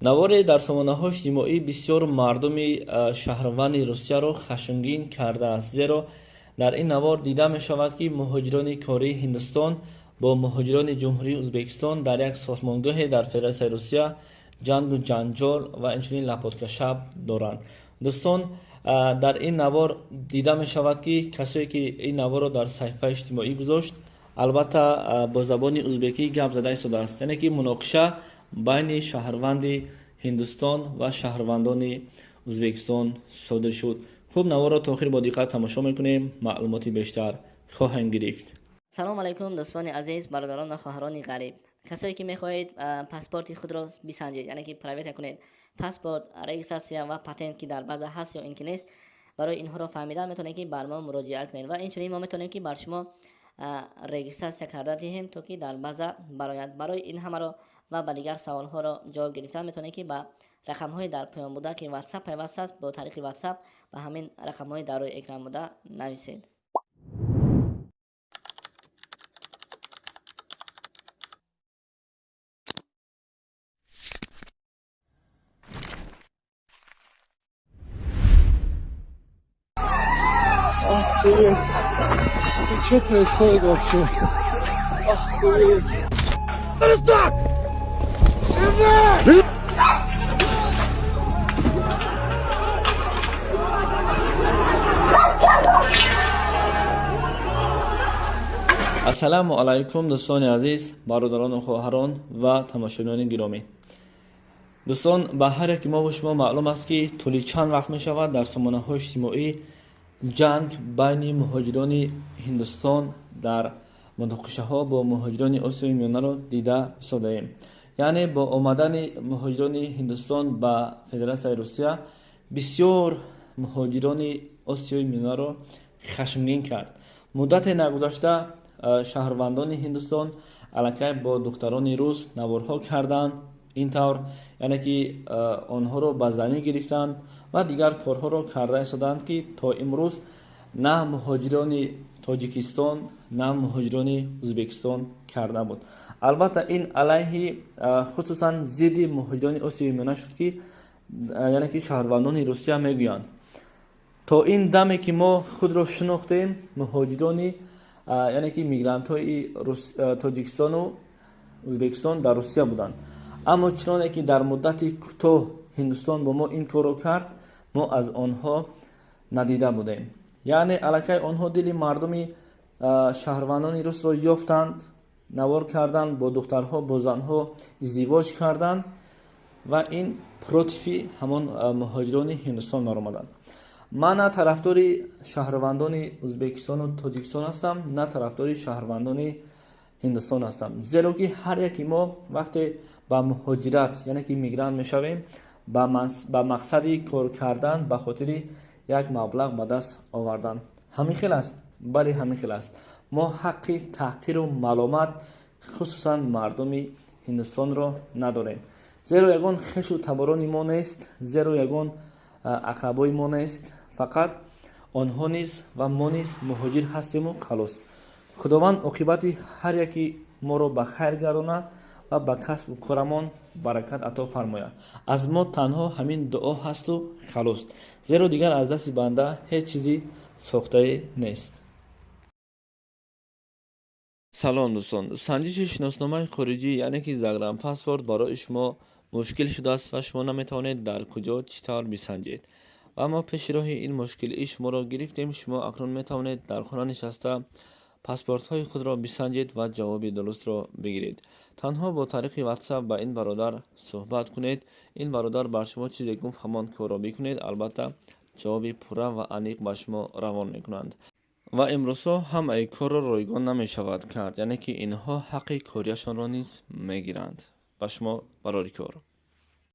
навори дар сомонаҳои иҷтимоӣ бисёр мардуми шаҳрванди русияро хашмгин кардааст, зеро дар ин навор дида мешавад, ки муҳоҷирони кории Ҳиндустон бо муҳоҷирони ҷумҳурии Ӯзбекистон дар як сохтмонгоҳе дар Федератсияи Русия ҷангу ҷанҷол ва инчунин лапоткашаб доранд. дӯстон, дар ин навор дида мешавад, ки касое ки ин наворро дар саҳифаи иҷтимоӣ гузошт, албатта бо забони ӯзбекӣ гап зада истодааст, яъне ки муноқиша байни шаҳрванди Ҳиндустон ва шаҳрвандони Ӯзбекистон содир шуд. хуб, наворро то охир бо диққат тамошо мекунем, маълумоти бештар хоҳем гирифт. салом алайкум дӯстони азиз, бародарон ва хоҳарони ғариб. касое ки мехоҳед паспорти худро бисанҷед, яъне ки проверка кунед паспорт, регистратсия ва патент ки дар баъза ҳаст ё ин ки нест, барои инҳоро фаҳмидан метавонед ки бар мо муроҷиат кунед ва инчунин мо метавонем ки бар шумо регистратсия карда диҳем, то ки дар баъза барояд. барои ин ҳамаро ва ба дигар саволҳоро ҷавоб гирифтан метавонед ки ба рақамҳои дар поён буда ки ватсап пайваст аст, бо тариқи ватсап ба ҳамин рақамҳои дар рӯи экран буда нависед. Охуеть! Это что происходит вообще? Охуеть! Перестань! ассалому алайкум дӯстони азиз, бародарону хоҳарон ва тамошобинони гиромӣ. дӯстон, ба ҳар яки мо ва шумо маълум аст, ки тӯли чанд вақт мешавад дар сомонаҳои иҷтимоӣ ҷанг байни муҳоҷирони Ҳиндустон дар муноқишаҳо бо муҳоҷирони Осиёи Миёнаро дида истодаем. яъне бо омадани муҳоҷирони Ҳиндустон ба Федератсияи Русия бисёр муҳоҷирони Осиёи Миёнаро хашмгин кард. муддате нагузашта шаҳрвандони Ҳиндустон аллакай бо духтарони рус наворҳо карданд, ин тавр яъне ки онҳоро ба занӣ гирифтанд ва дигар корҳоро карда истоданд, ки то имрӯз на муҳоҷирони Тоҷикистон, на муҳоҷирони Ӯзбекистон карда буд. албатта ин алайҳи хусусан зидди муҳоҷирони Осиёи Миёна шуд, ки яъне ки шаҳрвандони Русия мегӯянд то ин даме ки мо худро шинохтем, муҳоҷирони яъне ки мигрантҳои Тоҷикистону Ӯзбекистон дар Русия буданд. аммо чуноне ки дар муддати кӯтоҳ Ҳиндустон бо мо ин корро кард, мо аз онҳо надида будем. яъне аллакай онҳо дили мардуми шаҳрвандони русро ёфтанд, навор карданд, бо духтарҳо, бо занҳо издивоҷ карданд ва ин против ҳамон муҳоҷирони Ҳиндустон меромаданд. ман на тарафдори шаҳрвандони Ӯзбекистону Тоҷикистон ҳастам, на тарафдори шаҳрвандони Ҳиндустон ҳастам, зеро ки ҳар яки мо вақте ба муҳоҷират яъне ки мигрант мешавем, ба мақсади кор кардан ба хотири як маблағ ба даст овардан ҳамин хел аст. бале ҳамин хел аст. мо ҳаққи таҳқиру маломат хусусан мардуми Ҳиндустонро надорем, зеро ягон хешу таборони мо нест, зеро ягон ақрабои мо нест, фақат онҳо низ ва мо низ муҳоҷир ҳастему халос. худованд оқибати ҳар яки моро ба хайр гардона ва ба касбу корамон баракат ато фармояд. аз мо танҳо ҳамин дуо ҳасту халос, зеро дигар аз дасти банда ҳеҷ чизи сохтае нест. салом дӯстон, санҷиши шиносномаи хориҷӣ яъне ки загранпаспорт барои шумо мушкил шудааст ва шумо наметавонед дар куҷо чӣ тавр бисанҷед. ва мо пеши роҳи ин мушкилии шуморо гирифтем. шумо акнун метавонед дар хона нишаста паспортҳои худро бисанҷед ва ҷавоби дурустро бигиред. танҳо бо тариқи ватсап ба ин бародар суҳбат кунед. ин бародар бар шумо чизе гуфт ҳамон корро бикунед, албатта ҷавоби пурра ва аниқ ба шумо равон мекунанд. ва имрӯзҳо ҳамаи корро ройгон намешавад кард, яъне ки инҳо ҳаққи корияшонро низ мегиранд. ба шумо барори кор.